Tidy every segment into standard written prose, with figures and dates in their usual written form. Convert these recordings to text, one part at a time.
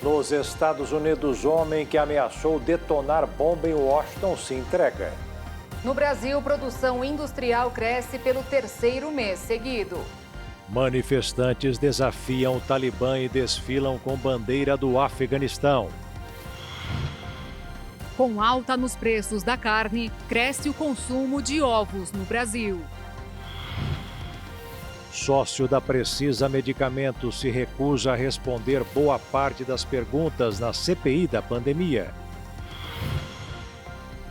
Nos Estados Unidos, homem que ameaçou detonar bomba em Washington se entrega. No Brasil, produção industrial cresce pelo terceiro mês seguido. Manifestantes desafiam o Talibã e desfilam com bandeira do Afeganistão. Com alta nos preços da carne, cresce o consumo de ovos no Brasil. Sócio da Precisa Medicamentos se recusa a responder boa parte das perguntas na CPI da pandemia.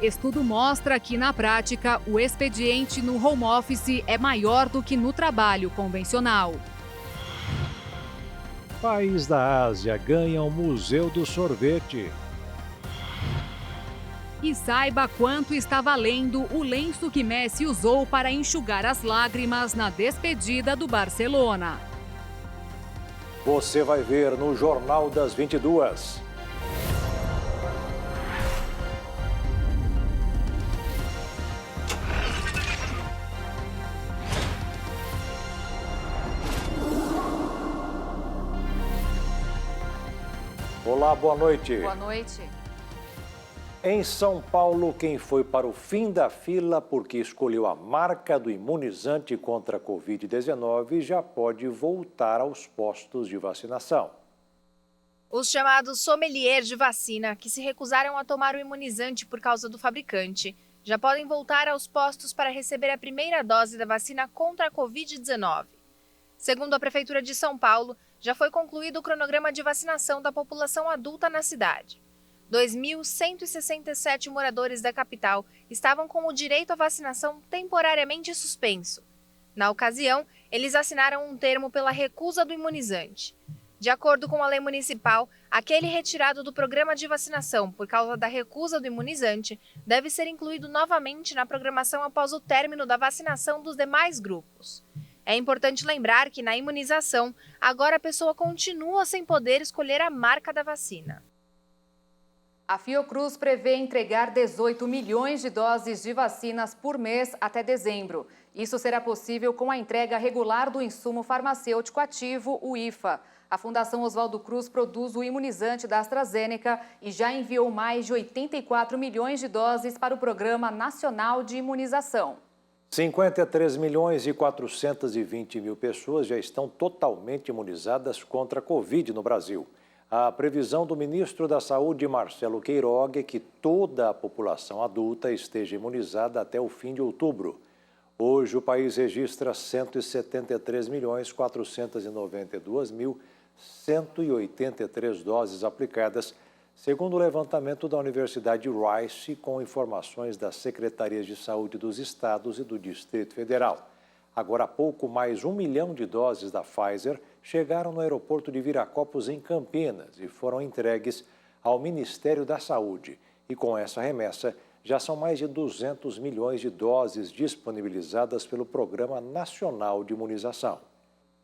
Estudo mostra que, na prática, o expediente no home office é maior do que no trabalho convencional. País da Ásia ganha o Museu do Sorvete. E saiba quanto está valendo o lenço que Messi usou para enxugar as lágrimas na despedida do Barcelona. Você vai ver no Jornal das 22. Olá, boa noite. Boa noite. Em São Paulo, quem foi para o fim da fila porque escolheu a marca do imunizante contra a Covid-19 já pode voltar aos postos de vacinação. Os chamados sommeliers de vacina, que se recusaram a tomar o imunizante por causa do fabricante, já podem voltar aos postos para receber a primeira dose da vacina contra a Covid-19. Segundo a Prefeitura de São Paulo, já foi concluído o cronograma de vacinação da população adulta na cidade. 2.167 moradores da capital estavam com o direito à vacinação temporariamente suspenso. Na ocasião, eles assinaram um termo pela recusa do imunizante. De acordo com a lei municipal, aquele retirado do programa de vacinação por causa da recusa do imunizante deve ser incluído novamente na programação após o término da vacinação dos demais grupos. É importante lembrar que na imunização, agora a pessoa continua sem poder escolher a marca da vacina. A Fiocruz prevê entregar 18 milhões de doses de vacinas por mês até dezembro. Isso será possível com a entrega regular do insumo farmacêutico ativo, o IFA. A Fundação Oswaldo Cruz produz o imunizante da AstraZeneca e já enviou mais de 84 milhões de doses para o Programa Nacional de Imunização. 53 milhões e 420 mil pessoas já estão totalmente imunizadas contra a Covid no Brasil. A previsão do ministro da Saúde, Marcelo Queiroga, é que toda a população adulta esteja imunizada até o fim de outubro. Hoje, o país registra 173 milhões 492 mil 183 doses aplicadas, segundo o levantamento da Universidade Rice, com informações das Secretarias de Saúde dos Estados e do Distrito Federal. Agora há pouco, mais 1 milhão de doses da Pfizer chegaram no aeroporto de Viracopos, em Campinas, e foram entregues ao Ministério da Saúde. E com essa remessa, já são mais de 200 milhões de doses disponibilizadas pelo Programa Nacional de Imunização.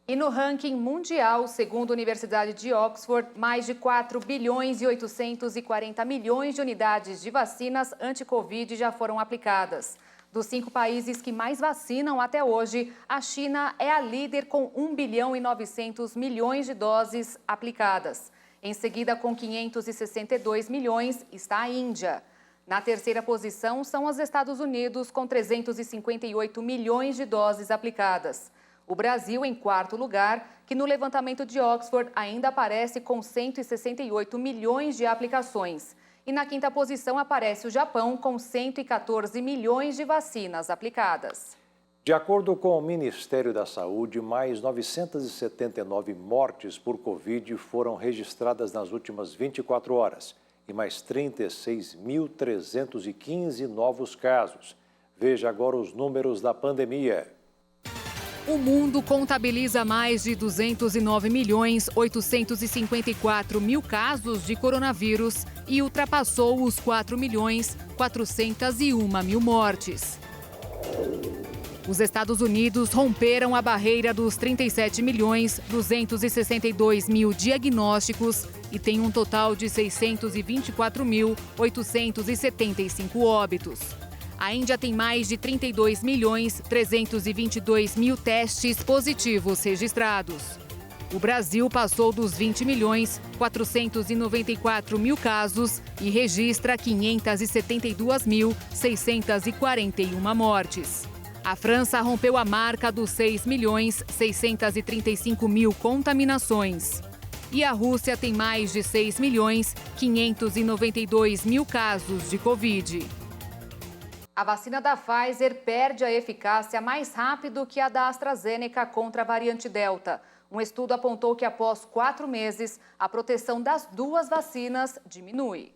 E no ranking mundial, segundo a Universidade de Oxford, mais de 4 bilhões e 840 milhões de unidades de vacinas anti-Covid já foram aplicadas. Dos 5 países que mais vacinam até hoje, a China é a líder com 1 bilhão e 900 milhões de doses aplicadas. Em seguida, com 562 milhões, está a Índia. Na terceira posição são os Estados Unidos, com 358 milhões de doses aplicadas. O Brasil, em quarto lugar, que no levantamento de Oxford ainda aparece com 168 milhões de aplicações. E na quinta posição aparece o Japão, com 114 milhões de vacinas aplicadas. De acordo com o Ministério da Saúde, mais 979 mortes por Covid foram registradas nas últimas 24 horas e mais 36.315 novos casos. Veja agora os números da pandemia. O mundo contabiliza mais de 209 milhões 854 mil casos de coronavírus e ultrapassou os 4 milhões 401 mil mortes. Os Estados Unidos romperam a barreira dos 37 milhões 262 mil diagnósticos e tem um total de 624 mil 875 óbitos. A Índia tem mais de 32 milhões 322 mil testes positivos registrados. O Brasil passou dos 20.494.000 casos e registra 572.641 mortes. A França rompeu a marca dos 6.635.000 contaminações. E a Rússia tem mais de 6.592.000 casos de Covid. A vacina da Pfizer perde a eficácia mais rápido que a da AstraZeneca contra a variante Delta. Um estudo apontou que após 4 meses, a proteção das duas vacinas diminui.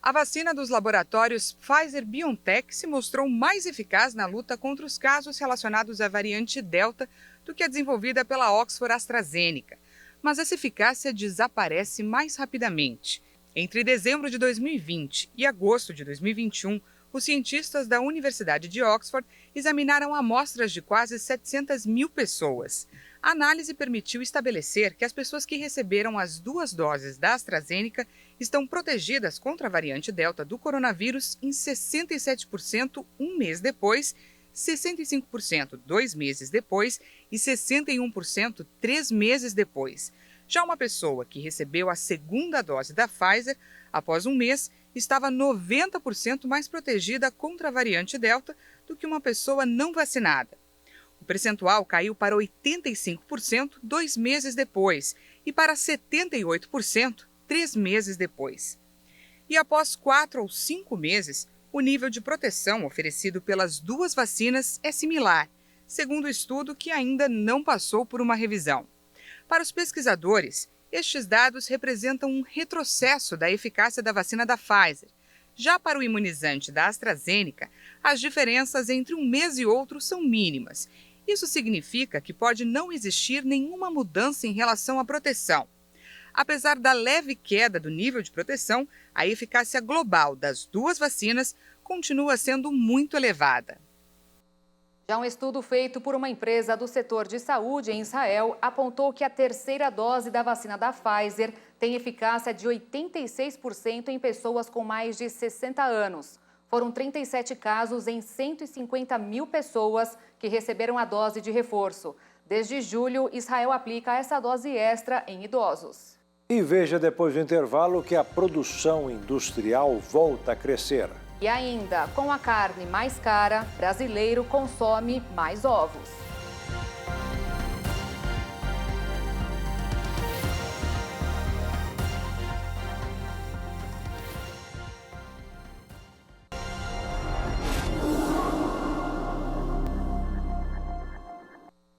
A vacina dos laboratórios Pfizer-BioNTech se mostrou mais eficaz na luta contra os casos relacionados à variante Delta do que a desenvolvida pela Oxford AstraZeneca. Mas essa eficácia desaparece mais rapidamente. Entre dezembro de 2020 e agosto de 2021, os cientistas da Universidade de Oxford examinaram amostras de quase 700.000 pessoas. A análise permitiu estabelecer que as pessoas que receberam as 2 doses da AstraZeneca estão protegidas contra a variante Delta do coronavírus em 67% um mês depois, 65% 2 meses depois e 61% 3 meses depois. Já uma pessoa que recebeu a 2ª dose da Pfizer, após um mês, estava 90% mais protegida contra a variante Delta do que uma pessoa não vacinada. O percentual caiu para 85% 2 meses depois e para 78% 3 meses depois. E após 4 ou 5 meses, o nível de proteção oferecido pelas 2 vacinas é similar, segundo o estudo que ainda não passou por uma revisão. Para os pesquisadores, estes dados representam um retrocesso da eficácia da vacina da Pfizer. Já para o imunizante da AstraZeneca, as diferenças entre um mês e outro são mínimas. Isso significa que pode não existir nenhuma mudança em relação à proteção. Apesar da leve queda do nível de proteção, a eficácia global das 2 vacinas continua sendo muito elevada. Já um estudo feito por uma empresa do setor de saúde em Israel apontou que a 3ª dose da vacina da Pfizer tem eficácia de 86% em pessoas com mais de 60 anos. Foram 37 casos em 150.000 pessoas que receberam a dose de reforço. Desde julho, Israel aplica essa dose extra em idosos. E veja depois do intervalo que a produção industrial volta a crescer. E ainda, com a carne mais cara, brasileiro consome mais ovos.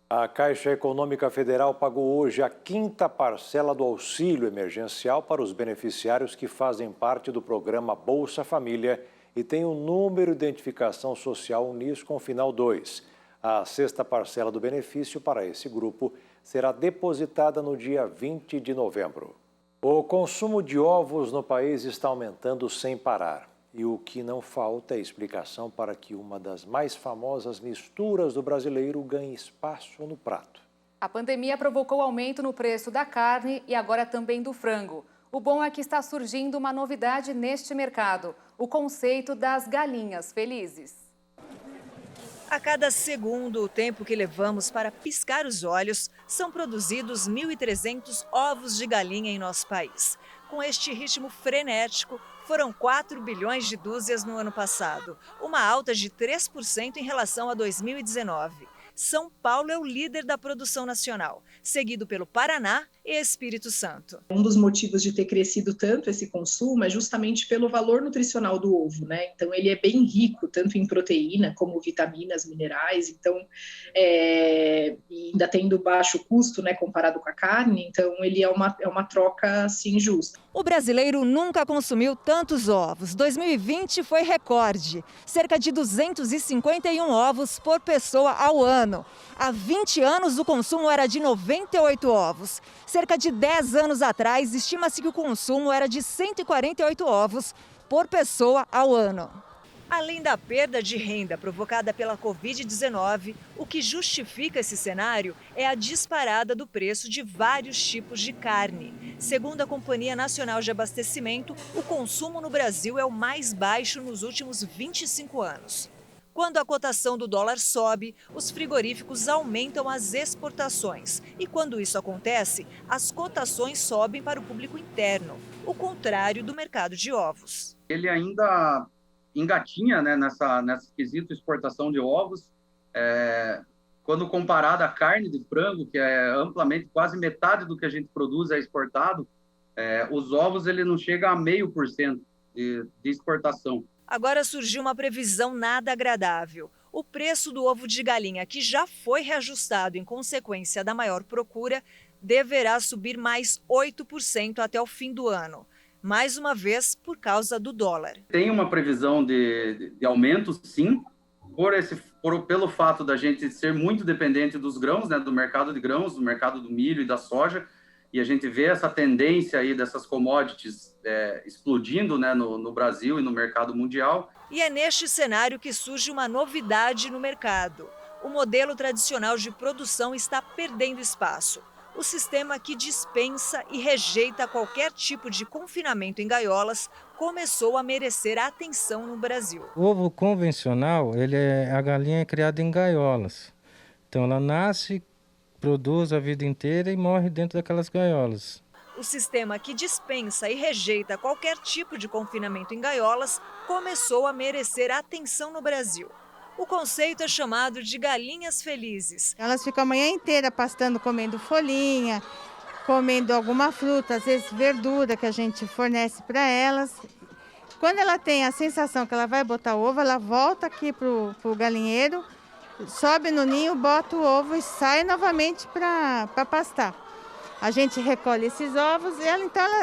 A Caixa Econômica Federal pagou hoje a 5ª parcela do auxílio emergencial para os beneficiários que fazem parte do programa Bolsa Família e tem o número de identificação social UNIS com final 2. A 6ª parcela do benefício para esse grupo será depositada no dia 20 de novembro. O consumo de ovos no país está aumentando sem parar. E o que não falta é explicação para que uma das mais famosas misturas do brasileiro ganhe espaço no prato. A pandemia provocou aumento no preço da carne e agora também do frango. O bom é que está surgindo uma novidade neste mercado, o conceito das galinhas felizes. A cada segundo, o tempo que levamos para piscar os olhos, são produzidos 1.300 ovos de galinha em nosso país. Com este ritmo frenético, foram 4 bilhões de dúzias no ano passado, uma alta de 3% em relação a 2019. São Paulo é o líder da produção nacional, seguido pelo Paraná e Espírito Santo. Um dos motivos de ter crescido tanto esse consumo é justamente pelo valor nutricional do ovo, né? Então ele é bem rico, tanto em proteína como vitaminas, minerais, então ainda tendo baixo custo, né, comparado com a carne, então ele é uma troca, assim, justa. O brasileiro nunca consumiu tantos ovos. 2020 foi recorde, cerca de 251 ovos por pessoa ao ano. Há 20 anos o consumo era de 98 ovos. Cerca de 10 anos atrás, estima-se que o consumo era de 148 ovos por pessoa ao ano. Além da perda de renda provocada pela Covid-19, o que justifica esse cenário é a disparada do preço de vários tipos de carne. Segundo a Companhia Nacional de Abastecimento, o consumo no Brasil é o mais baixo nos últimos 25 anos. Quando a cotação do dólar sobe, os frigoríficos aumentam as exportações. E quando isso acontece, as cotações sobem para o público interno, o contrário do mercado de ovos. Ele ainda engatinha, né, nessa quesito exportação de ovos. Quando comparado à carne de frango, que é amplamente quase metade do que a gente produz é exportado, os ovos ele não chega a 0,5% de exportação. Agora surgiu uma previsão nada agradável. O preço do ovo de galinha, que já foi reajustado em consequência da maior procura, deverá subir mais 8% até o fim do ano. Mais uma vez, por causa do dólar. Tem uma previsão de aumento, sim, pelo fato da gente ser muito dependente dos grãos, né, do mercado de grãos, do mercado do milho e da soja, e a gente vê essa tendência aí dessas commodities explodindo, né, no Brasil e no mercado mundial. E é neste cenário que surge uma novidade no mercado. O modelo tradicional de produção está perdendo espaço. O sistema que dispensa e rejeita qualquer tipo de confinamento em gaiolas começou a merecer atenção no Brasil. O ovo convencional, a galinha é criada em gaiolas. Então ela nasce, produz a vida inteira e morre dentro daquelas gaiolas. O sistema que dispensa e rejeita qualquer tipo de confinamento em gaiolas começou a merecer atenção no Brasil. O conceito é chamado de galinhas felizes. Elas ficam a manhã inteira pastando, comendo folhinha, comendo alguma fruta, às vezes verdura que a gente fornece para elas. Quando ela tem a sensação que ela vai botar ovo, ela volta aqui para o galinheiro, sobe no ninho, bota o ovo e sai novamente para pastar. A gente recolhe esses ovos e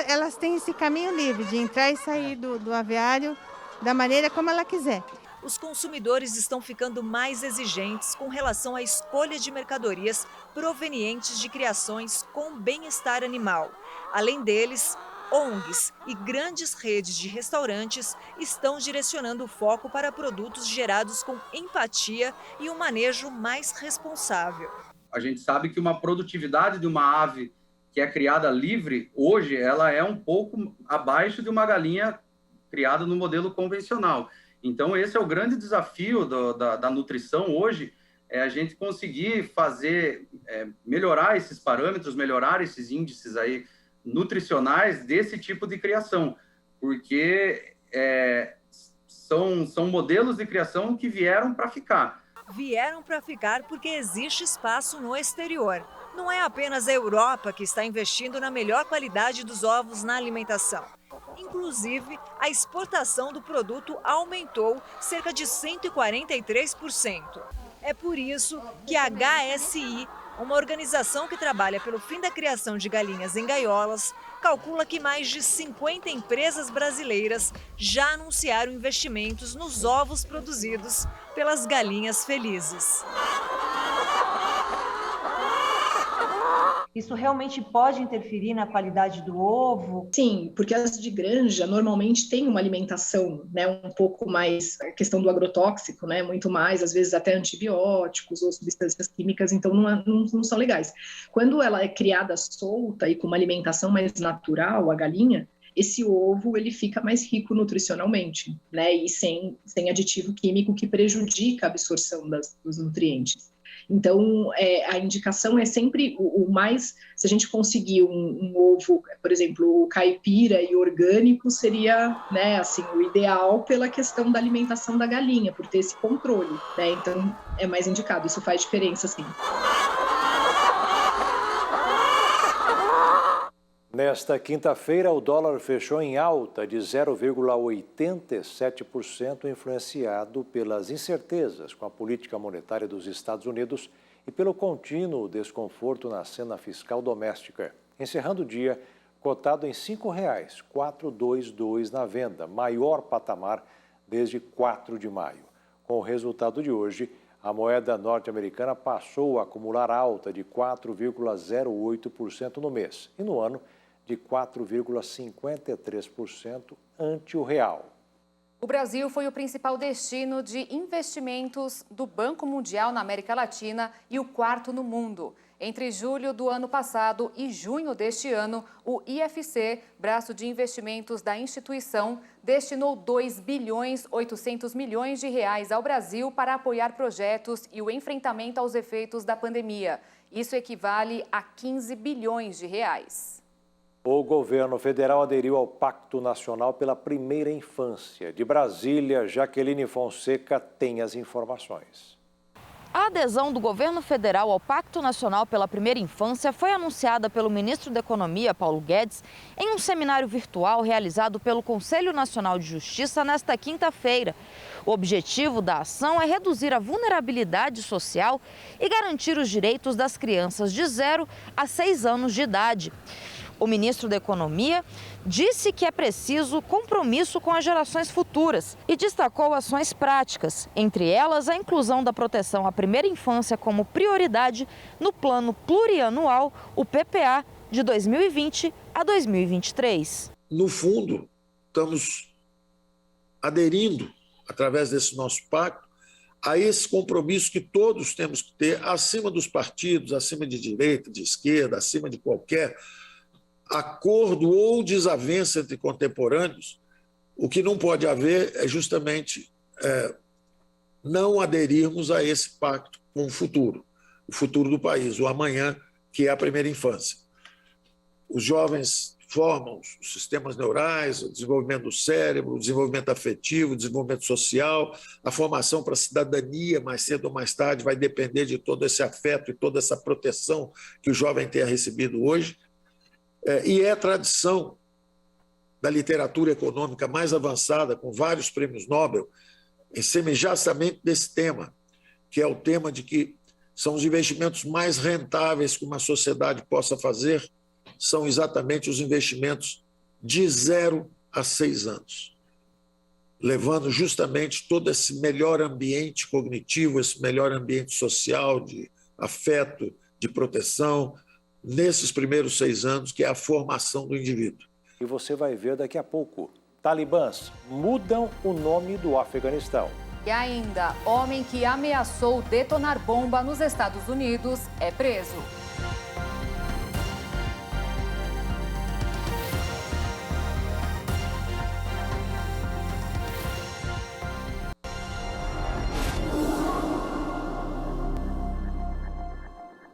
elas têm esse caminho livre de entrar e sair do aviário da maneira como ela quiser. Os consumidores estão ficando mais exigentes com relação à escolha de mercadorias provenientes de criações com bem-estar animal. Além deles, ONGs e grandes redes de restaurantes estão direcionando o foco para produtos gerados com empatia e um manejo mais responsável. A gente sabe que uma produtividade de uma ave que é criada livre, hoje, ela é um pouco abaixo de uma galinha criada no modelo convencional. Então, esse é o grande desafio da nutrição hoje, é a gente conseguir melhorar esses parâmetros, melhorar esses índices aí nutricionais desse tipo de criação, porque são modelos de criação que vieram para ficar. Vieram para ficar porque existe espaço no exterior. Não é apenas a Europa que está investindo na melhor qualidade dos ovos na alimentação. Inclusive, a exportação do produto aumentou cerca de 143%. É por isso que a HSI, uma organização que trabalha pelo fim da criação de galinhas em gaiolas, calcula que mais de 50 empresas brasileiras já anunciaram investimentos nos ovos produzidos pelas galinhas felizes. Isso realmente pode interferir na qualidade do ovo? Sim, porque as de granja normalmente têm uma alimentação, né, um pouco mais, a questão do agrotóxico, né, muito mais, às vezes até antibióticos ou substâncias químicas, então não são legais. Quando ela é criada solta e com uma alimentação mais natural, a galinha, esse ovo ele fica mais rico nutricionalmente, né, e sem aditivo químico que prejudica a absorção dos nutrientes. Então, a indicação é sempre o mais, se a gente conseguir um ovo, por exemplo, caipira e orgânico, seria, né, assim, o ideal pela questão da alimentação da galinha, por ter esse controle, né? Então, é mais indicado, isso faz diferença, sim. Nesta quinta-feira, o dólar fechou em alta de 0,87%, influenciado pelas incertezas com a política monetária dos Estados Unidos e pelo contínuo desconforto na cena fiscal doméstica. Encerrando o dia, cotado em R$ 5,422 na venda, maior patamar desde 4 de maio. Com o resultado de hoje, a moeda norte-americana passou a acumular alta de 4,08% no mês e no ano, de 4,53% ante o real. O Brasil foi o principal destino de investimentos do Banco Mundial na América Latina e o quarto no mundo. Entre julho do ano passado e junho deste ano, o IFC, braço de investimentos da instituição, destinou 2 bilhões 800 milhões de reais ao Brasil para apoiar projetos e o enfrentamento aos efeitos da pandemia. Isso equivale a 15 bilhões de reais. O governo federal aderiu ao Pacto Nacional pela Primeira Infância. De Brasília, Jaqueline Fonseca tem as informações. A adesão do governo federal ao Pacto Nacional pela Primeira Infância foi anunciada pelo ministro da Economia, Paulo Guedes, em um seminário virtual realizado pelo Conselho Nacional de Justiça nesta quinta-feira. O objetivo da ação é reduzir a vulnerabilidade social e garantir os direitos das crianças de 0 a 6 anos de idade. O ministro da Economia disse que é preciso compromisso com as gerações futuras e destacou ações práticas, entre elas a inclusão da proteção à primeira infância como prioridade no Plano Plurianual, o PPA, de 2020 a 2023. No fundo, estamos aderindo, através desse nosso pacto, a esse compromisso que todos temos que ter, acima dos partidos, acima de direita, de esquerda, acima de qualquer acordo ou desavença entre contemporâneos. O que não pode haver é justamente não aderirmos a esse pacto com o futuro do país, o amanhã, que é a primeira infância. Os jovens formam os sistemas neurais, o desenvolvimento do cérebro, o desenvolvimento afetivo, o desenvolvimento social, a formação para a cidadania, mais cedo ou mais tarde, vai depender de todo esse afeto e toda essa proteção que o jovem tenha recebido hoje. E é tradição da literatura econômica mais avançada, com vários prêmios Nobel, em semelhançamente desse tema, que é o tema de que são os investimentos mais rentáveis que uma sociedade possa fazer, são exatamente os investimentos de 0 a 6 anos, levando justamente todo esse melhor ambiente cognitivo, esse melhor ambiente social, de afeto, de proteção, nesses primeiros 6 anos, que é a formação do indivíduo. E você vai ver daqui a pouco. Talibãs mudam o nome do Afeganistão. E ainda, homem que ameaçou detonar bomba nos Estados Unidos é preso.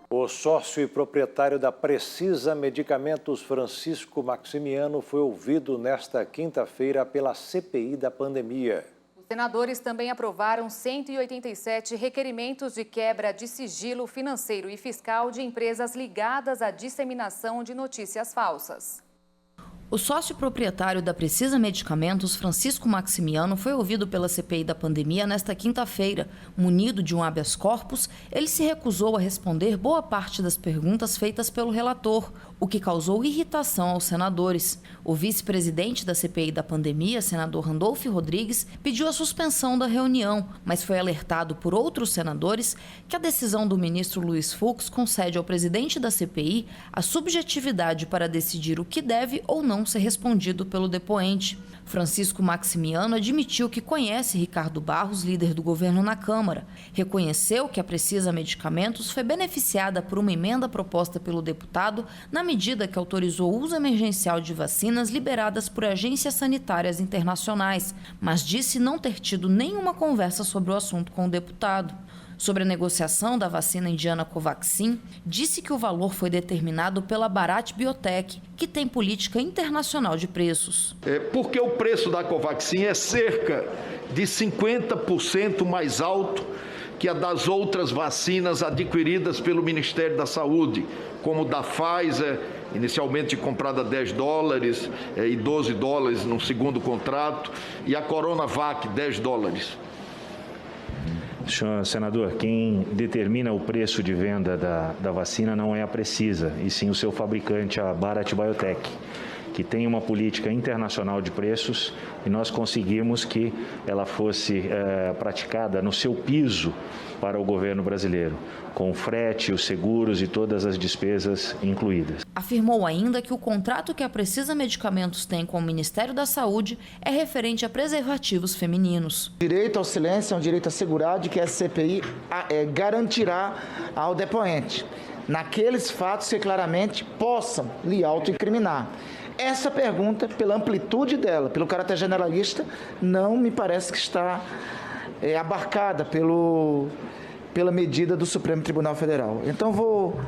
O sócio e proprietário da Precisa Medicamentos, Francisco Maximiano, foi ouvido nesta quinta-feira pela CPI da pandemia. Os senadores também aprovaram 187 requerimentos de quebra de sigilo financeiro e fiscal de empresas ligadas à disseminação de notícias falsas. O sócio proprietário da Precisa Medicamentos, Francisco Maximiano, foi ouvido pela CPI da pandemia nesta quinta-feira. Munido de um habeas corpus, ele se recusou a responder boa parte das perguntas feitas pelo relator, o que causou irritação aos senadores. O vice-presidente da CPI da pandemia, senador Randolfo Rodrigues, pediu a suspensão da reunião, mas foi alertado por outros senadores que a decisão do ministro Luiz Fux concede ao presidente da CPI a subjetividade para decidir o que deve ou não ser respondido pelo depoente. Francisco Maximiano admitiu que conhece Ricardo Barros, líder do governo na Câmara. Reconheceu que a Precisa Medicamentos foi beneficiada por uma emenda proposta pelo deputado na medida que autorizou o uso emergencial de vacinas liberadas por agências sanitárias internacionais, mas disse não ter tido nenhuma conversa sobre o assunto com o deputado. Sobre a negociação da vacina indiana Covaxin, disse que o valor foi determinado pela Bharat Biotech, que tem política internacional de preços. Porque o preço da Covaxin é cerca de 50% mais alto que a das outras vacinas adquiridas pelo Ministério da Saúde, como da Pfizer, inicialmente comprada a $10 e $12 no segundo contrato, e a Coronavac, $10. Senador, quem determina o preço de venda da vacina não é a Precisa, e sim o seu fabricante, a Bharat Biotech, que tem uma política internacional de preços, e nós conseguimos que ela fosse praticada no seu piso para o governo brasileiro, com frete, os seguros e todas as despesas incluídas. Afirmou ainda que o contrato que a Precisa Medicamentos tem com o Ministério da Saúde é referente a preservativos femininos. O direito ao silêncio é um direito assegurado que a CPI garantirá ao depoente. naqueles fatos que claramente possam lhe autoincriminar. Essa pergunta, pela amplitude dela, pelo caráter generalista, não me parece que está abarcada pela medida do Supremo Tribunal Federal. Então vou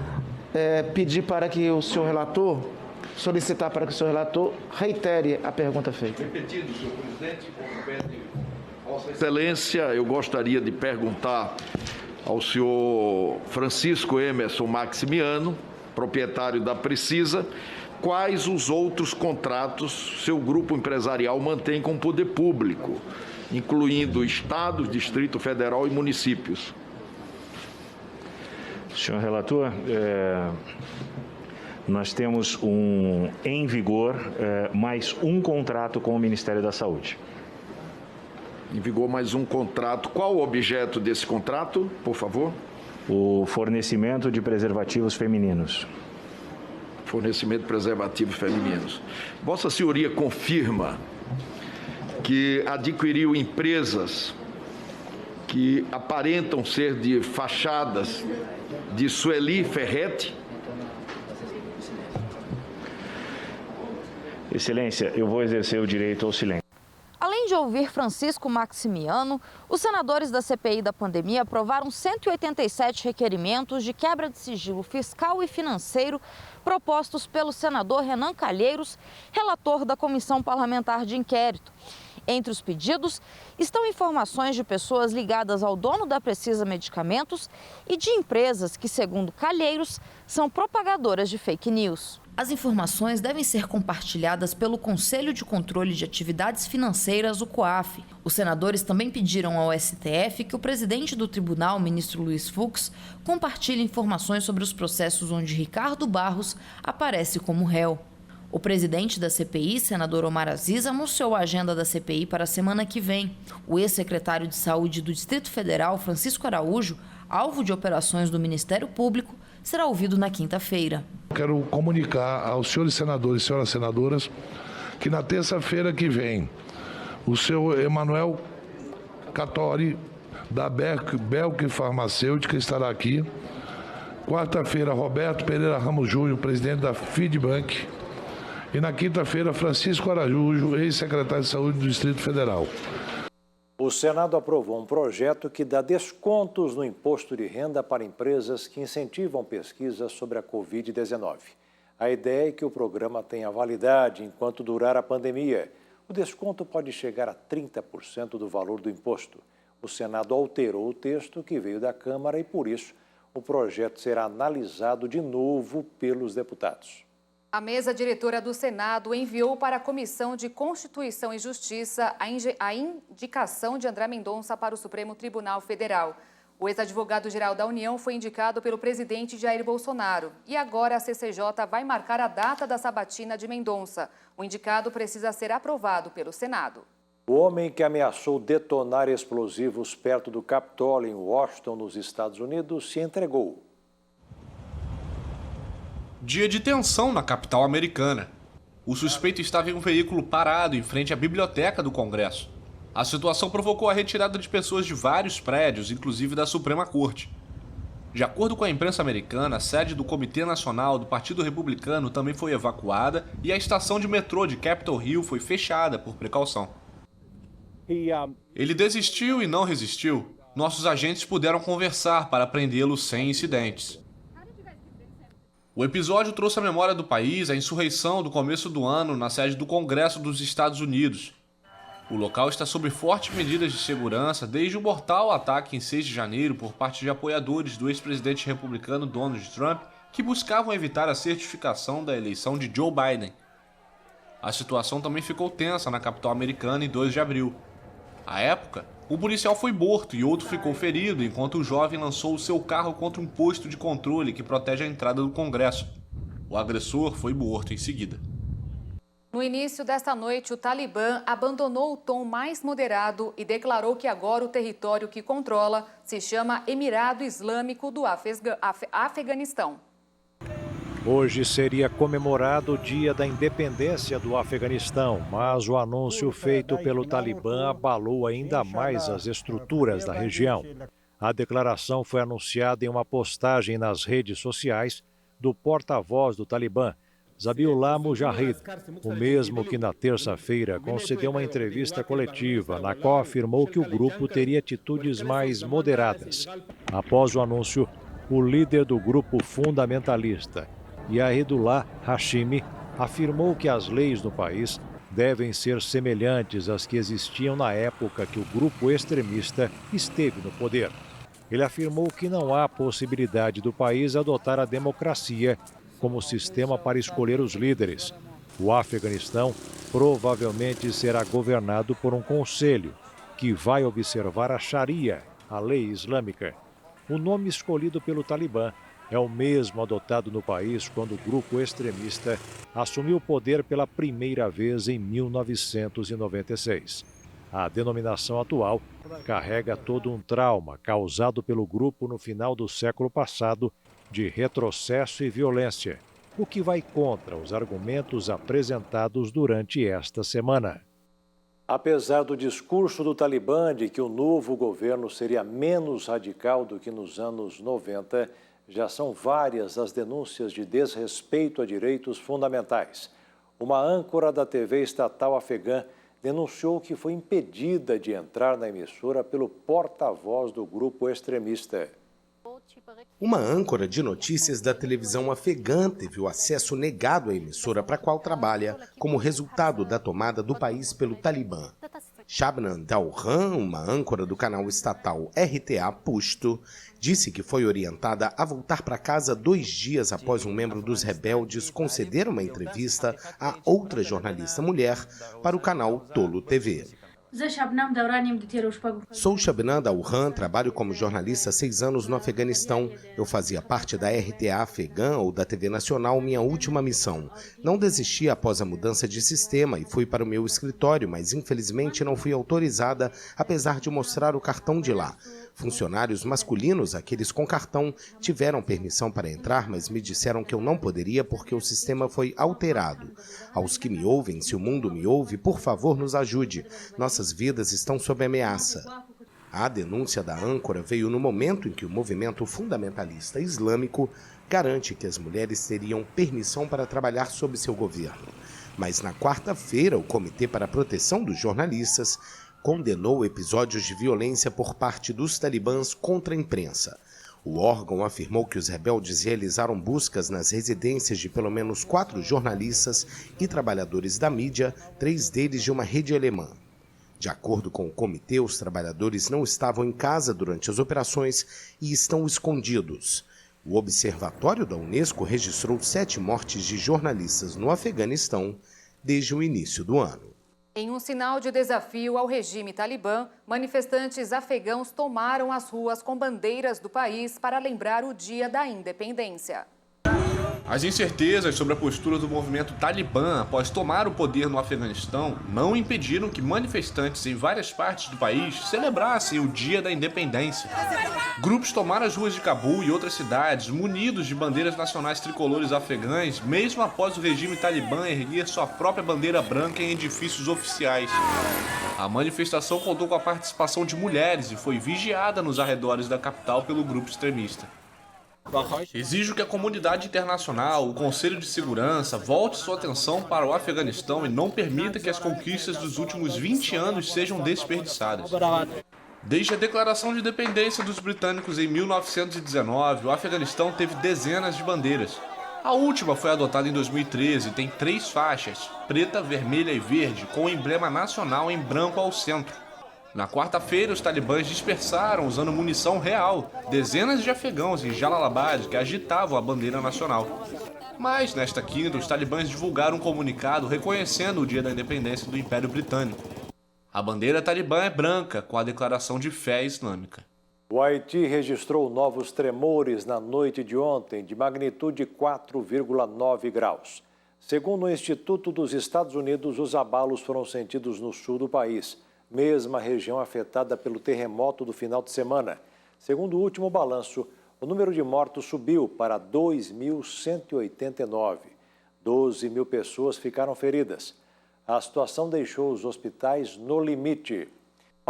pedir para que o senhor relator, solicitar para que o senhor relator reitere a pergunta feita. Repetido, senhor presidente, Vossa Excelência, eu gostaria de perguntar ao senhor Francisco Emerson Maximiano, proprietário da Precisa, quais os outros contratos seu grupo empresarial mantém com o poder público, incluindo estados, Distrito Federal e municípios. Senhor relator, nós temos em vigor mais um contrato com o Ministério da Saúde. Em vigor mais um contrato. Qual o objeto desse contrato, por favor? O fornecimento de preservativos femininos. Fornecimento de preservativos femininos. Vossa Senhoria confirma que adquiriu empresas que aparentam ser de fachadas de Sueli Ferretti? Excelência, eu vou exercer o direito ao silêncio. Além de ouvir Francisco Maximiano, os senadores da CPI da pandemia aprovaram 187 requerimentos de quebra de sigilo fiscal e financeiro propostos pelo senador Renan Calheiros, relator da Comissão Parlamentar de Inquérito. Entre os pedidos estão informações de pessoas ligadas ao dono da Precisa Medicamentos e de empresas que, segundo Calheiros, são propagadoras de fake news. As informações devem ser compartilhadas pelo Conselho de Controle de Atividades Financeiras, o COAF. Os senadores também pediram ao STF que o presidente do tribunal, ministro Luiz Fux, compartilhe informações sobre os processos onde Ricardo Barros aparece como réu. O presidente da CPI, senador Omar Aziz, anunciou a agenda da CPI para a semana que vem. O ex-secretário de Saúde do Distrito Federal, Francisco Araújo, alvo de operações do Ministério Público, será ouvido na quinta-feira. Quero comunicar aos senhores senadores e senhoras senadoras que na terça-feira que vem, o senhor Emanuel Catori, da Belk Farmacêutica, estará aqui. Quarta-feira, Roberto Pereira Ramos Júnior, presidente da Feedbank. E na quinta-feira, Francisco Araújo, ex-secretário de Saúde do Distrito Federal. O Senado aprovou um projeto que dá descontos no imposto de renda para empresas que incentivam pesquisas sobre a Covid-19. A ideia é que o programa tenha validade enquanto durar a pandemia. O desconto pode chegar a 30% do valor do imposto. O Senado alterou o texto que veio da Câmara e, por isso, o projeto será analisado de novo pelos deputados. A mesa diretora do Senado enviou para a Comissão de Constituição e Justiça a indicação de André Mendonça para o Supremo Tribunal Federal. O ex-advogado-geral da União foi indicado pelo presidente Jair Bolsonaro. E agora a CCJ vai marcar a data da sabatina de Mendonça. O indicado precisa ser aprovado pelo Senado. O homem que ameaçou detonar explosivos perto do Capitólio, em Washington, nos Estados Unidos, se entregou. Dia de tensão na capital americana. O suspeito estava em um veículo parado em frente à biblioteca do Congresso. A situação provocou a retirada de pessoas de vários prédios, inclusive da Suprema Corte. De acordo com a imprensa americana, a sede do Comitê Nacional do Partido Republicano também foi evacuada e a estação de metrô de Capitol Hill foi fechada por precaução. Ele desistiu e não resistiu. Nossos agentes puderam conversar para prendê-lo sem incidentes. O episódio trouxe à memória do país a insurreição do começo do ano na sede do Congresso dos Estados Unidos. O local está sob fortes medidas de segurança desde o mortal ataque em 6 de janeiro por parte de apoiadores do ex-presidente republicano Donald Trump, que buscavam evitar a certificação da eleição de Joe Biden. A situação também ficou tensa na capital americana em 2 de abril. À época, um policial foi morto e outro ficou ferido enquanto o jovem lançou o seu carro contra um posto de controle que protege a entrada do Congresso. O agressor foi morto em seguida. No início desta noite, o Talibã abandonou o tom mais moderado e declarou que agora o território que controla se chama Emirado Islâmico do Afeganistão. Hoje seria comemorado o Dia da Independência do Afeganistão, mas o anúncio feito pelo Talibã abalou ainda mais as estruturas da região. A declaração foi anunciada em uma postagem nas redes sociais do porta-voz do Talibã, Zabiullah Mujahid, o mesmo que na terça-feira concedeu uma entrevista coletiva na qual afirmou que o grupo teria atitudes mais moderadas. Após o anúncio, o líder do grupo fundamentalista, Yahidullah Hashimi, afirmou que as leis do país devem ser semelhantes às que existiam na época que o grupo extremista esteve no poder. Ele afirmou que não há possibilidade do país adotar a democracia como sistema para escolher os líderes. O Afeganistão provavelmente será governado por um conselho que vai observar a Sharia, a lei islâmica. O nome escolhido pelo Talibã é o mesmo adotado no país quando o grupo extremista assumiu o poder pela primeira vez em 1996. A denominação atual carrega todo um trauma causado pelo grupo no final do século passado de retrocesso e violência, o que vai contra os argumentos apresentados durante esta semana. Apesar do discurso do Talibã de que o novo governo seria menos radical do que nos anos 90, já são várias as denúncias de desrespeito a direitos fundamentais. Uma âncora da TV estatal afegã denunciou que foi impedida de entrar na emissora pelo porta-voz do grupo extremista. Uma âncora de notícias da televisão afegã teve o acesso negado à emissora para a qual trabalha como resultado da tomada do país pelo Talibã. Shabnam Daulhan, uma âncora do canal estatal RTA Pushto, disse que foi orientada a voltar para casa 2 dias após um membro dos rebeldes conceder uma entrevista a outra jornalista mulher para o canal Tolo TV. Sou Shabnam Daulhan, trabalho como jornalista há 6 anos no Afeganistão. Eu fazia parte da RTA afegã ou da TV Nacional, minha última missão. Não desisti após a mudança de sistema e fui para o meu escritório, mas infelizmente não fui autorizada, apesar de mostrar o cartão de lá. Funcionários masculinos, aqueles com cartão, tiveram permissão para entrar, mas me disseram que eu não poderia porque o sistema foi alterado. Aos que me ouvem, se o mundo me ouve, por favor, nos ajude. Nossas vidas estão sob ameaça. A denúncia da âncora veio no momento em que o movimento fundamentalista islâmico garante que as mulheres teriam permissão para trabalhar sob seu governo. Mas na quarta-feira, o Comitê para a Proteção dos Jornalistas condenou episódios de violência por parte dos talibãs contra a imprensa. O órgão afirmou que os rebeldes realizaram buscas nas residências de pelo menos 4 jornalistas e trabalhadores da mídia, 3 deles de uma rede alemã. De acordo com o comitê, os trabalhadores não estavam em casa durante as operações e estão escondidos. O Observatório da Unesco registrou 7 mortes de jornalistas no Afeganistão desde o início do ano. Em um sinal de desafio ao regime talibã, manifestantes afegãos tomaram as ruas com bandeiras do país para lembrar o Dia da Independência. As incertezas sobre a postura do movimento talibã após tomar o poder no Afeganistão não impediram que manifestantes em várias partes do país celebrassem o Dia da Independência. Grupos tomaram as ruas de Cabul e outras cidades munidos de bandeiras nacionais tricolores afegãs, mesmo após o regime talibã erguer sua própria bandeira branca em edifícios oficiais. A manifestação contou com a participação de mulheres e foi vigiada nos arredores da capital pelo grupo extremista. Exijo que a comunidade internacional, o Conselho de Segurança, volte sua atenção para o Afeganistão e não permita que as conquistas dos últimos 20 anos sejam desperdiçadas. Desde a declaração de independência dos britânicos em 1919, o Afeganistão teve dezenas de bandeiras. A última foi adotada em 2013 e tem 3 faixas, preta, vermelha e verde, com o emblema nacional em branco ao centro. Na quarta-feira, os talibãs dispersaram usando munição real dezenas de afegãos em Jalalabad que agitavam a bandeira nacional. Mas, nesta quinta, os talibãs divulgaram um comunicado reconhecendo o Dia da Independência do Império Britânico. A bandeira talibã é branca, com a declaração de fé islâmica. O Haiti registrou novos tremores na noite de ontem, de magnitude 4,9 graus. Segundo o Instituto dos Estados Unidos, os abalos foram sentidos no sul do país, mesma região afetada pelo terremoto do final de semana. Segundo o último balanço, o número de mortos subiu para 2.189. 12 mil pessoas ficaram feridas. A situação deixou os hospitais no limite.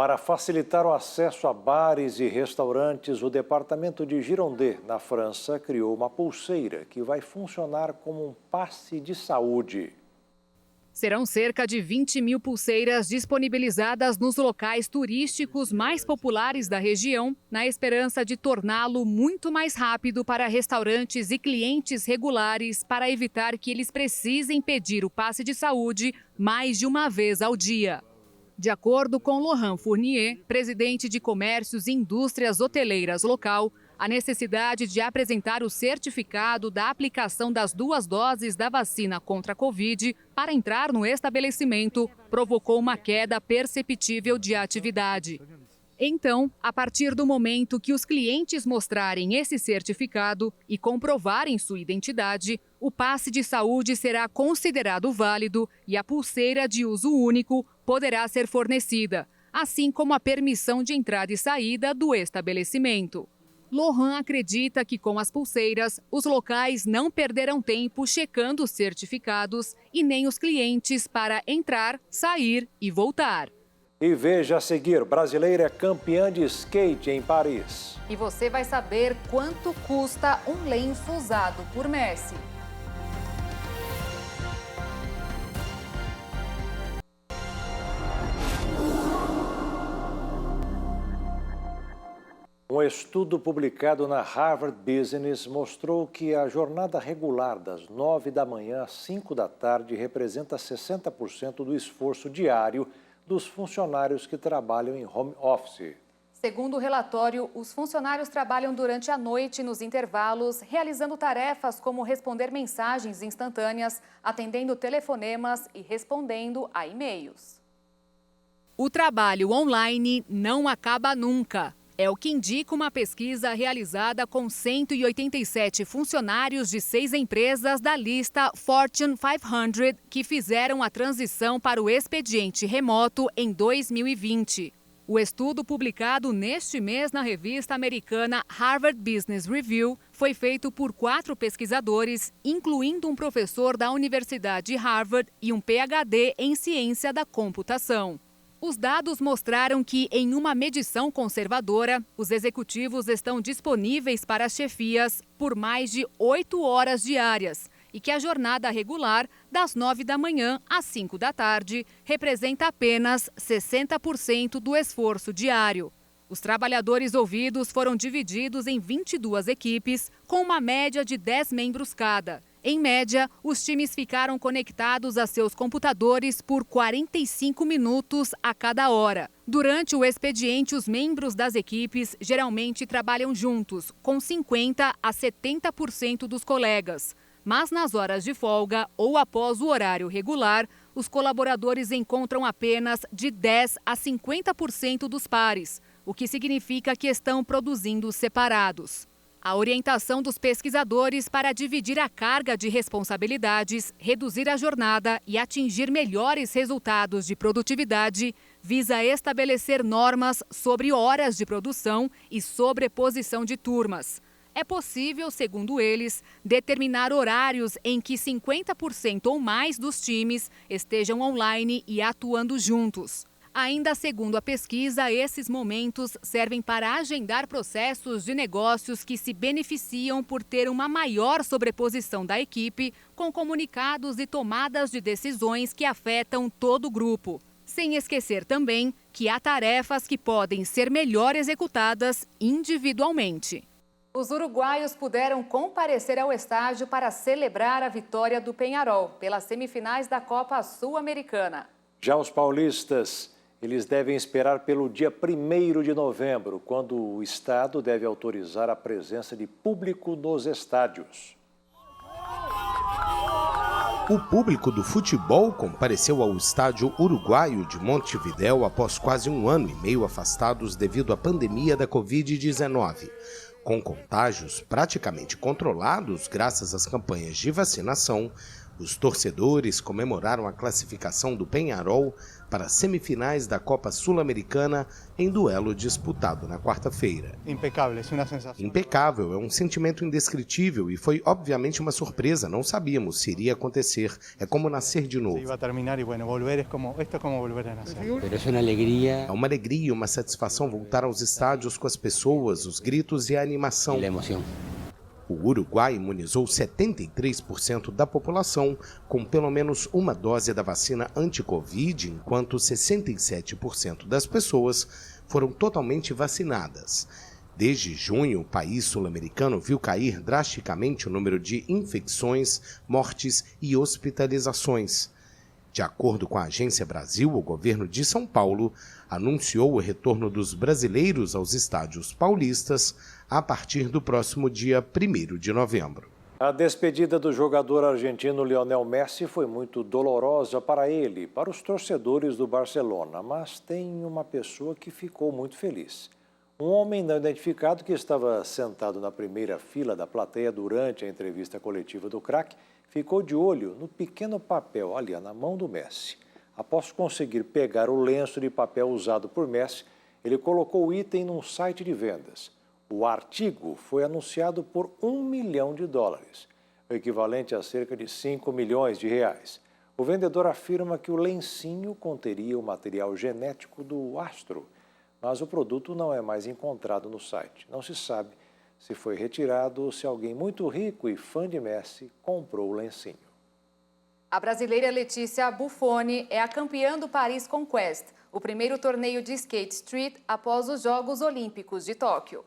Para facilitar o acesso a bares e restaurantes, o departamento de Gironde, na França, criou uma pulseira que vai funcionar como um passe de saúde. Serão cerca de 20 mil pulseiras disponibilizadas nos locais turísticos mais populares da região, na esperança de torná-lo muito mais rápido para restaurantes e clientes regulares, para evitar que eles precisem pedir o passe de saúde mais de uma vez ao dia. De acordo com Laurent Fournier, presidente de Comércios e Indústrias Hoteleiras local, a necessidade de apresentar o certificado da aplicação das 2 doses da vacina contra a Covid para entrar no estabelecimento provocou uma queda perceptível de atividade. Então, a partir do momento que os clientes mostrarem esse certificado e comprovarem sua identidade, o passe de saúde será considerado válido e a pulseira de uso único poderá ser fornecida, assim como a permissão de entrada e saída do estabelecimento. Laurent acredita que com as pulseiras, os locais não perderão tempo checando os certificados e nem os clientes para entrar, sair e voltar. E veja a seguir, brasileira é campeã de skate em Paris. E você vai saber quanto custa um lenço usado por Messi. Um estudo publicado na Harvard Business mostrou que a jornada regular das 9 da manhã às 5 da tarde representa 60% do esforço diário dos funcionários que trabalham em home office. Segundo o relatório, os funcionários trabalham durante a noite nos intervalos, realizando tarefas como responder mensagens instantâneas, atendendo telefonemas e respondendo a e-mails. O trabalho online não acaba nunca. É o que indica uma pesquisa realizada com 187 funcionários de 6 empresas da lista Fortune 500 que fizeram a transição para o expediente remoto em 2020. O estudo publicado neste mês na revista americana Harvard Business Review foi feito por 4 pesquisadores, incluindo um professor da Universidade Harvard e um PhD em ciência da computação. Os dados mostraram que, em uma medição conservadora, os executivos estão disponíveis para as chefias por mais de 8 horas diárias e que a jornada regular, das 9 da manhã às 5 da tarde, representa apenas 60% do esforço diário. Os trabalhadores ouvidos foram divididos em 22 equipes, com uma média de 10 membros cada. Em média, os times ficaram conectados a seus computadores por 45 minutos a cada hora. Durante o expediente, os membros das equipes geralmente trabalham juntos, com 50% a 70% dos colegas. Mas nas horas de folga ou após o horário regular, os colaboradores encontram apenas de 10% a 50% dos pares, o que significa que estão produzindo separados. A orientação dos pesquisadores para dividir a carga de responsabilidades, reduzir a jornada e atingir melhores resultados de produtividade visa estabelecer normas sobre horas de produção e sobreposição de turmas. É possível, segundo eles, determinar horários em que 50% ou mais dos times estejam online e atuando juntos. Ainda segundo a pesquisa, esses momentos servem para agendar processos de negócios que se beneficiam por ter uma maior sobreposição da equipe, com comunicados e tomadas de decisões que afetam todo o grupo. Sem esquecer também que há tarefas que podem ser melhor executadas individualmente. Os uruguaios puderam comparecer ao estádio para celebrar a vitória do Peñarol pelas semifinais da Copa Sul-Americana. Já os paulistas, eles devem esperar pelo dia 1º de novembro, quando o Estado deve autorizar a presença de público nos estádios. O público do futebol compareceu ao estádio uruguaio de Montevidéu após quase um ano e meio afastados devido à pandemia da Covid-19. Com contágios praticamente controlados graças às campanhas de vacinação, Os torcedores comemoraram a classificação do Peñarol para as semifinais da Copa Sul-Americana em duelo disputado na quarta-feira. Impecável, é um sentimento indescritível e foi obviamente uma surpresa, não sabíamos se iria acontecer, é como nascer de novo. É uma alegria e uma satisfação voltar aos estádios com as pessoas, os gritos e a animação. O Uruguai imunizou 73% da população com pelo menos uma dose da vacina anti-Covid, enquanto 67% das pessoas foram totalmente vacinadas. Desde junho, o país sul-americano viu cair drasticamente o número de infecções, mortes e hospitalizações. De acordo com a Agência Brasil, o governo de São Paulo anunciou o retorno dos brasileiros aos estádios paulistas a partir do próximo dia 1º de novembro. A despedida do jogador argentino Lionel Messi foi muito dolorosa para ele, para os torcedores do Barcelona, mas tem uma pessoa que ficou muito feliz. Um homem não identificado que estava sentado na primeira fila da plateia durante a entrevista coletiva do craque ficou de olho no pequeno papel ali na mão do Messi. Após conseguir pegar o lenço de papel usado por Messi, ele colocou o item num site de vendas. O artigo foi anunciado por $1 milhão, o equivalente a cerca de 5 milhões de reais. O vendedor afirma que o lencinho conteria o material genético do astro, mas o produto não é mais encontrado no site. Não se sabe se foi retirado ou se alguém muito rico e fã de Messi comprou o lencinho. A brasileira Letícia Buffoni é a campeã do Paris Conquest, o primeiro torneio de skate street após os Jogos Olímpicos de Tóquio.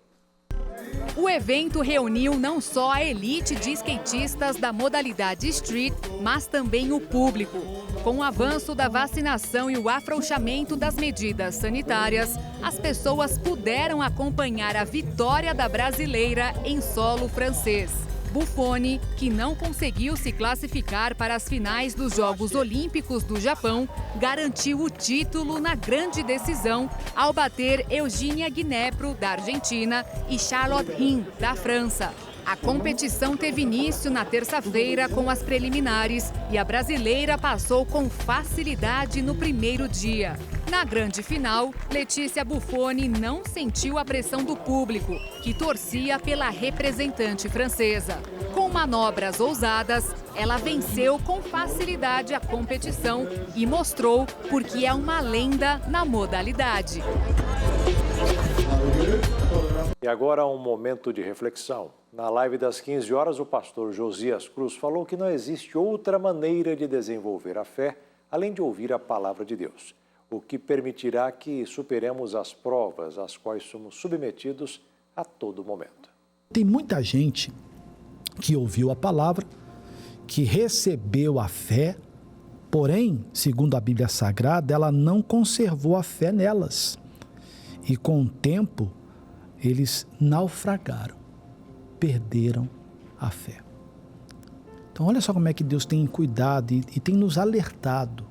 O evento reuniu não só a elite de skatistas da modalidade street, mas também o público. Com o avanço da vacinação e o afrouxamento das medidas sanitárias, as pessoas puderam acompanhar a vitória da brasileira em solo francês. Buffoni, que não conseguiu se classificar para as finais dos Jogos Olímpicos do Japão, garantiu o título na grande decisão ao bater Eugênia Gnepro, da Argentina, e Charlotte Hin, da França. A competição teve início na terça-feira com as preliminares e a brasileira passou com facilidade no primeiro dia. Na grande final, Letícia Buffoni não sentiu a pressão do público, que torcia pela representante francesa. Com manobras ousadas, ela venceu com facilidade a competição e mostrou por que é uma lenda na modalidade. E agora um momento de reflexão. Na live das 15 horas, o pastor Josias Cruz falou que não existe outra maneira de desenvolver a fé, além de ouvir a palavra de Deus, o que permitirá que superemos as provas às quais somos submetidos a todo momento. Tem muita gente que ouviu a palavra, que recebeu a fé, porém, segundo a Bíblia Sagrada, ela não conservou a fé nelas. E com o tempo, eles naufragaram, perderam a fé. Então, olha só como é que Deus tem cuidado e tem nos alertado.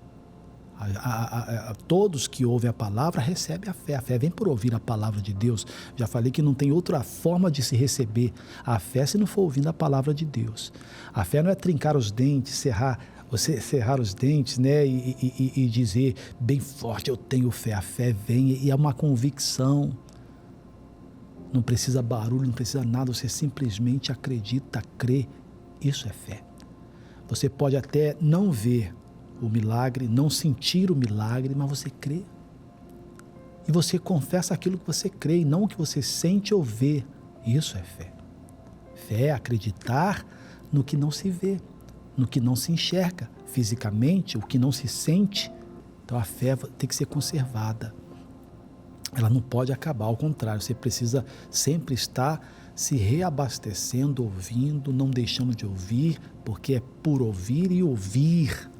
A todos que ouvem a palavra recebem a fé. A fé vem por ouvir a palavra de Deus. Já falei que não tem outra forma de se receber a fé se não for ouvindo a palavra de Deus. A fé não é trincar os dentes, cerrar os dentes, né, e dizer bem forte, eu tenho fé. A fé vem e é uma convicção. Não precisa barulho, não precisa nada, você simplesmente acredita, crê. Isso é fé. Você pode até não ver o milagre, não sentir o milagre, mas você crê. E você confessa aquilo que você crê e não o que você sente ou vê. Isso é fé. Fé é acreditar no que não se vê, no que não se enxerga fisicamente, o que não se sente. Então a fé tem que ser conservada. Ela não pode acabar, ao contrário, você precisa sempre estar se reabastecendo, ouvindo, não deixando de ouvir, porque é por ouvir e ouvir.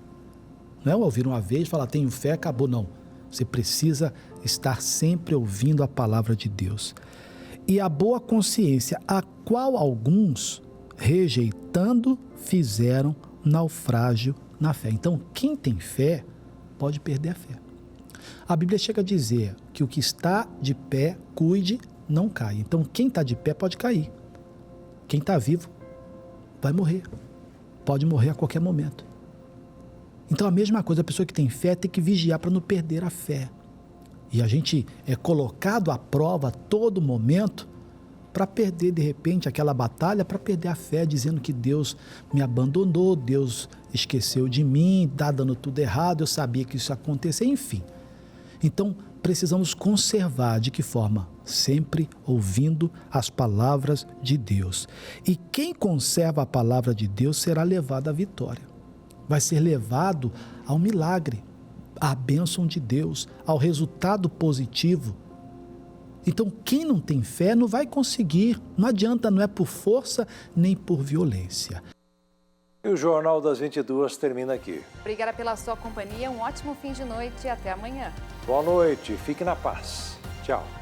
Não é ouvir uma vez e falar, tenho fé, acabou, não. Você precisa estar sempre ouvindo a palavra de Deus. E a boa consciência, a qual alguns, rejeitando, fizeram naufrágio na fé. Então, quem tem fé, pode perder a fé. A Bíblia chega a dizer que o que está de pé, cuide, não cai. Então, quem está de pé pode cair. Quem está vivo vai morrer. Pode morrer a qualquer momento. Então, a mesma coisa, a pessoa que tem fé tem que vigiar para não perder a fé. E a gente é colocado à prova a todo momento para perder, de repente, aquela batalha, para perder a fé, dizendo que Deus me abandonou, Deus esqueceu de mim, está dando tudo errado, eu sabia que isso ia acontecer, enfim. Então, precisamos conservar de que forma? Sempre ouvindo as palavras de Deus. E quem conserva a palavra de Deus será levado à vitória. Vai ser levado ao milagre, à bênção de Deus, ao resultado positivo. Então, quem não tem fé não vai conseguir. Não adianta, não é por força nem por violência. E o Jornal das 22 termina aqui. Obrigada pela sua companhia, um ótimo fim de noite e até amanhã. Boa noite, fique na paz. Tchau.